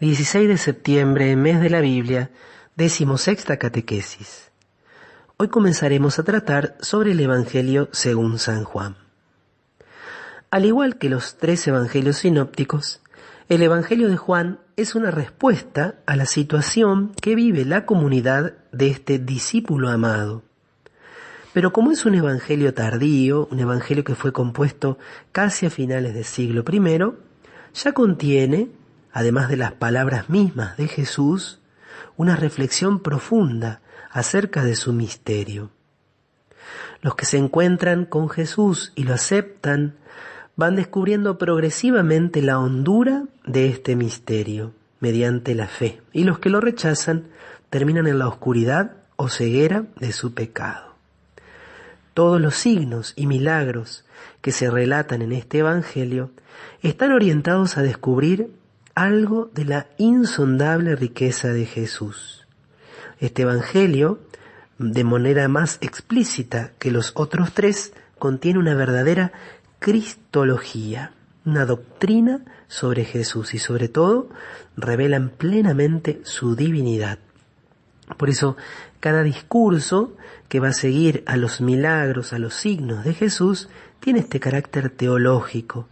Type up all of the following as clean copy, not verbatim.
16 de septiembre, mes de la Biblia, 16ª catequesis. Hoy comenzaremos a tratar sobre el Evangelio según San Juan. Al igual que los 3 evangelios sinópticos, el Evangelio de Juan es una respuesta a la situación que vive la comunidad de este discípulo amado. Pero como es un evangelio tardío, un evangelio que fue compuesto casi a finales del siglo I, ya contiene, además de las palabras mismas de Jesús, una reflexión profunda acerca de su misterio. Los que se encuentran con Jesús y lo aceptan van descubriendo progresivamente la hondura de este misterio mediante la fe, y los que lo rechazan terminan en la oscuridad o ceguera de su pecado. Todos los signos y milagros que se relatan en este evangelio están orientados a descubrir algo de la insondable riqueza de Jesús. Este evangelio, de manera más explícita que los otros 3, contiene una verdadera cristología, una doctrina sobre Jesús y sobre todo revelan plenamente su divinidad. Por eso, cada discurso que va a seguir a los milagros, a los signos de Jesús, tiene este carácter teológico,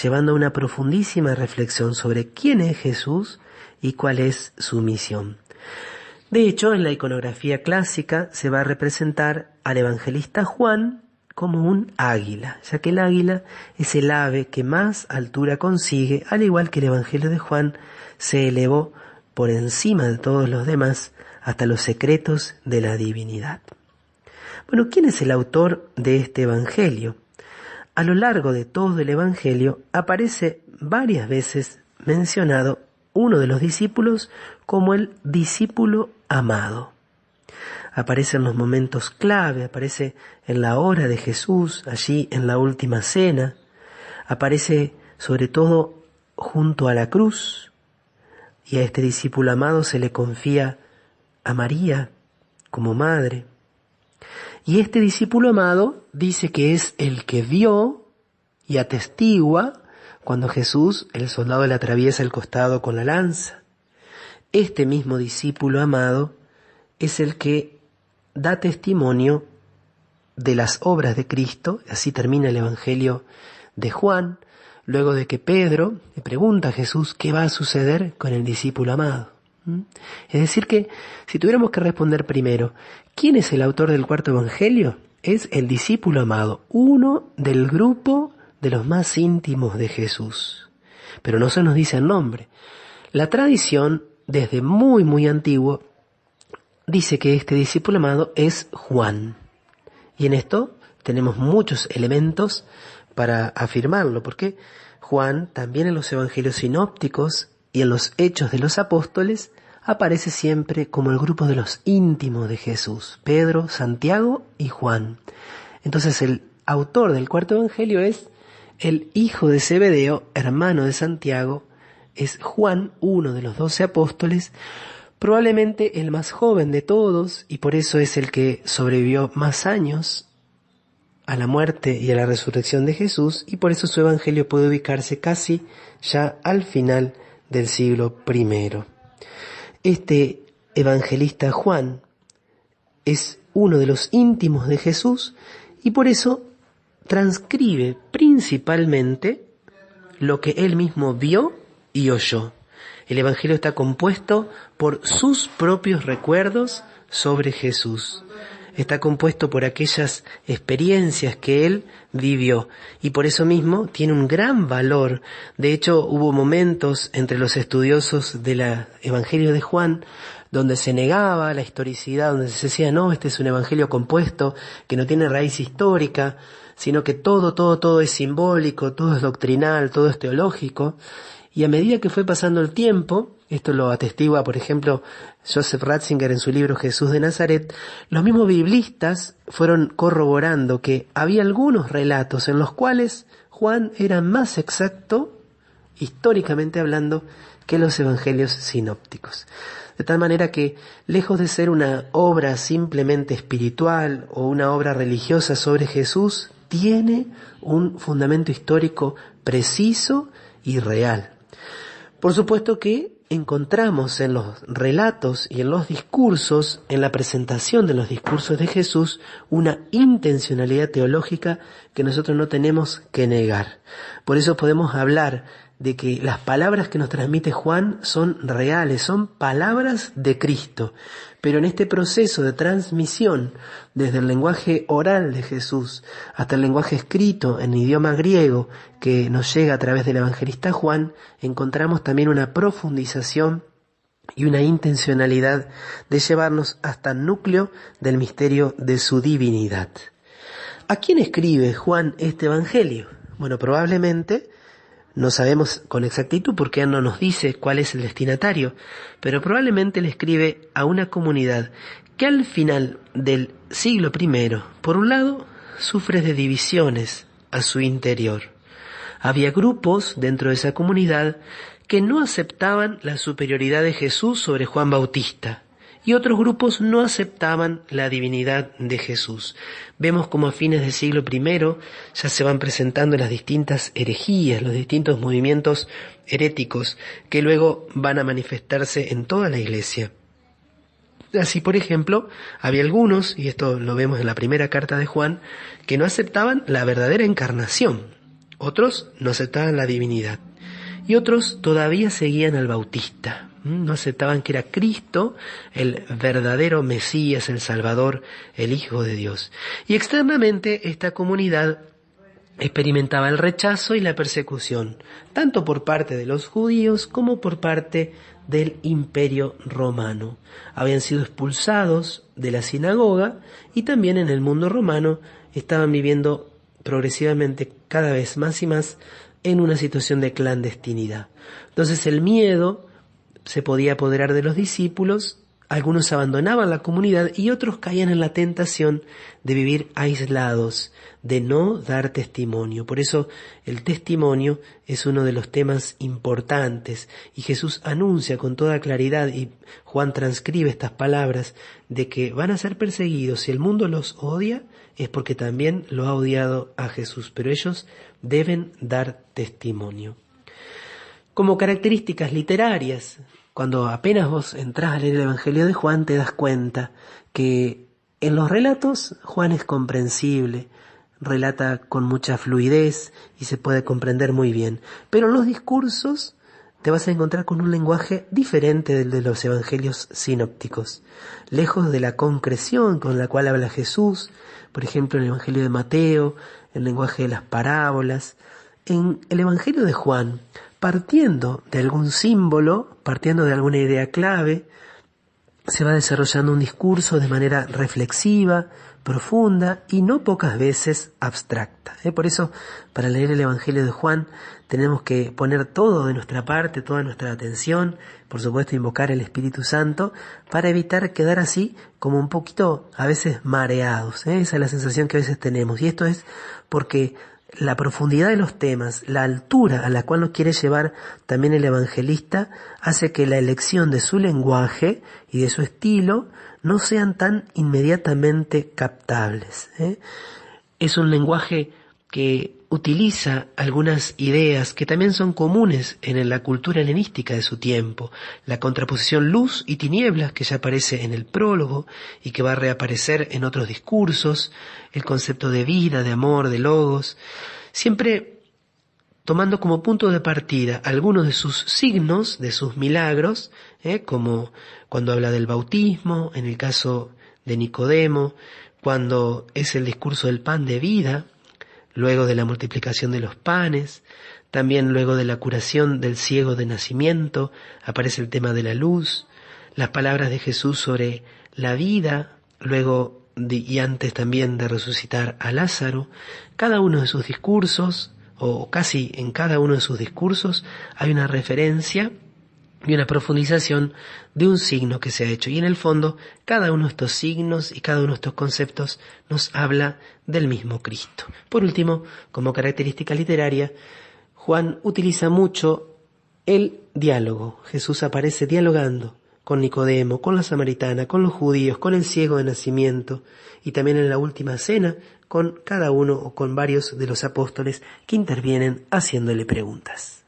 llevando a una profundísima reflexión sobre quién es Jesús y cuál es su misión. De hecho, en la iconografía clásica se va a representar al evangelista Juan como un águila, ya que el águila es el ave que más altura consigue, al igual que el evangelio de Juan se elevó por encima de todos los demás hasta los secretos de la divinidad. Bueno, ¿quién es el autor de este evangelio? A lo largo de todo el evangelio aparece varias veces mencionado uno de los discípulos como el discípulo amado. Aparece en los momentos clave, aparece en la hora de Jesús, allí en la última cena, aparece sobre todo junto a la cruz, y a este discípulo amado se le confía a María como madre. Y este discípulo amado dice que es el que vio y atestigua cuando Jesús, el soldado, le atraviesa el costado con la lanza. Este mismo discípulo amado es el que da testimonio de las obras de Cristo. Así termina el Evangelio de Juan, luego de que Pedro le pregunta a Jesús qué va a suceder con el discípulo amado. Es decir que, si tuviéramos que responder primero, ¿quién es el autor del 4º evangelio? Es el discípulo amado, uno del grupo de los más íntimos de Jesús. Pero no se nos dice el nombre. La tradición, desde muy antiguo, dice que este discípulo amado es Juan. Y en esto tenemos muchos elementos para afirmarlo, porque Juan también en los evangelios sinópticos y en los hechos de los apóstoles aparece siempre como el grupo de los íntimos de Jesús, Pedro, Santiago y Juan. Entonces el autor del 4º evangelio es el hijo de Zebedeo, hermano de Santiago, es Juan, uno de los 12 apóstoles, probablemente el más joven de todos, y por eso es el que sobrevivió más años a la muerte y a la resurrección de Jesús, y por eso su evangelio puede ubicarse casi ya al final del siglo I. Este evangelista Juan es uno de los íntimos de Jesús y por eso transcribe principalmente lo que él mismo vio y oyó. El evangelio está compuesto por sus propios recuerdos sobre Jesús. Está compuesto por aquellas experiencias que él vivió y por eso mismo tiene un gran valor. De hecho, hubo momentos entre los estudiosos del Evangelio de Juan donde se negaba la historicidad, donde se decía, no, este es un evangelio compuesto que no tiene raíz histórica, sino que todo es simbólico, todo es doctrinal, todo es teológico. Y a medida que fue pasando el tiempo, esto lo atestigua, por ejemplo, Joseph Ratzinger en su libro Jesús de Nazaret, los mismos biblistas fueron corroborando que había algunos relatos en los cuales Juan era más exacto, históricamente hablando, que los evangelios sinópticos. De tal manera que, lejos de ser una obra simplemente espiritual o una obra religiosa sobre Jesús, tiene un fundamento histórico preciso y real. Por supuesto que encontramos en los relatos y en los discursos, en la presentación de los discursos de Jesús, una intencionalidad teológica que nosotros no tenemos que negar. Por eso podemos hablar de que las palabras que nos transmite Juan son reales, son palabras de Cristo. Pero en este proceso de transmisión, desde el lenguaje oral de Jesús hasta el lenguaje escrito en idioma griego que nos llega a través del evangelista Juan, encontramos también una profundización y una intencionalidad de llevarnos hasta el núcleo del misterio de su divinidad. ¿A quién escribe Juan este evangelio? Bueno, probablemente no sabemos con exactitud porque él no nos dice cuál es el destinatario, pero probablemente le escribe a una comunidad que al final del siglo I, por un lado, sufre de divisiones a su interior. Había grupos dentro de esa comunidad que no aceptaban la superioridad de Jesús sobre Juan Bautista, y otros grupos no aceptaban la divinidad de Jesús. Vemos como a fines del siglo I ya se van presentando las distintas herejías, los distintos movimientos heréticos que luego van a manifestarse en toda la Iglesia. Así, por ejemplo, había algunos, y esto lo vemos en la primera carta de Juan, que no aceptaban la verdadera encarnación. Otros no aceptaban la divinidad. Y otros todavía seguían al Bautista. No aceptaban que era Cristo el verdadero Mesías, el Salvador, el Hijo de Dios. Y externamente esta comunidad experimentaba el rechazo y la persecución, tanto por parte de los judíos como por parte del Imperio Romano. Habían sido expulsados de la sinagoga y también en el mundo romano estaban viviendo progresivamente cada vez más y más en una situación de clandestinidad. Entonces el miedo se podía apoderar de los discípulos, algunos abandonaban la comunidad y otros caían en la tentación de vivir aislados, de no dar testimonio. Por eso el testimonio es uno de los temas importantes y Jesús anuncia con toda claridad y Juan transcribe estas palabras de que van a ser perseguidos. Si el mundo los odia es porque también lo ha odiado a Jesús, pero ellos deben dar testimonio. Como características literarias, cuando apenas vos entrás a leer el Evangelio de Juan, te das cuenta que en los relatos Juan es comprensible, relata con mucha fluidez y se puede comprender muy bien. Pero en los discursos te vas a encontrar con un lenguaje diferente del de los evangelios sinópticos. Lejos de la concreción con la cual habla Jesús, por ejemplo en el Evangelio de Mateo, el lenguaje de las parábolas, en el Evangelio de Juan, partiendo de algún símbolo, partiendo de alguna idea clave, se va desarrollando un discurso de manera reflexiva, profunda y no pocas veces abstracta. Por eso, para leer el Evangelio de Juan, tenemos que poner todo de nuestra parte, toda nuestra atención, por supuesto invocar el Espíritu Santo, para evitar quedar así como un poquito a veces mareados. Esa es la sensación que a veces tenemos. Y esto es porque la profundidad de los temas, la altura a la cual nos quiere llevar también el evangelista, hace que la elección de su lenguaje y de su estilo no sean tan inmediatamente captables. Es un lenguaje que utiliza algunas ideas que también son comunes en la cultura helenística de su tiempo. La contraposición luz y tinieblas, que ya aparece en el prólogo y que va a reaparecer en otros discursos, el concepto de vida, de amor, de logos, siempre tomando como punto de partida algunos de sus signos, de sus milagros, como cuando habla del bautismo, en el caso de Nicodemo, cuando es el discurso del pan de vida, luego de la multiplicación de los panes, también luego de la curación del ciego de nacimiento, aparece el tema de la luz, las palabras de Jesús sobre la vida, luego y antes también de resucitar a Lázaro. Cada uno de sus discursos, o casi en cada uno de sus discursos, hay una referencia y una profundización de un signo que se ha hecho. Y en el fondo, cada uno de estos signos y cada uno de estos conceptos nos habla del mismo Cristo. Por último, como característica literaria, Juan utiliza mucho el diálogo. Jesús aparece dialogando con Nicodemo, con la samaritana, con los judíos, con el ciego de nacimiento y también en la última cena con cada uno o con varios de los apóstoles que intervienen haciéndole preguntas.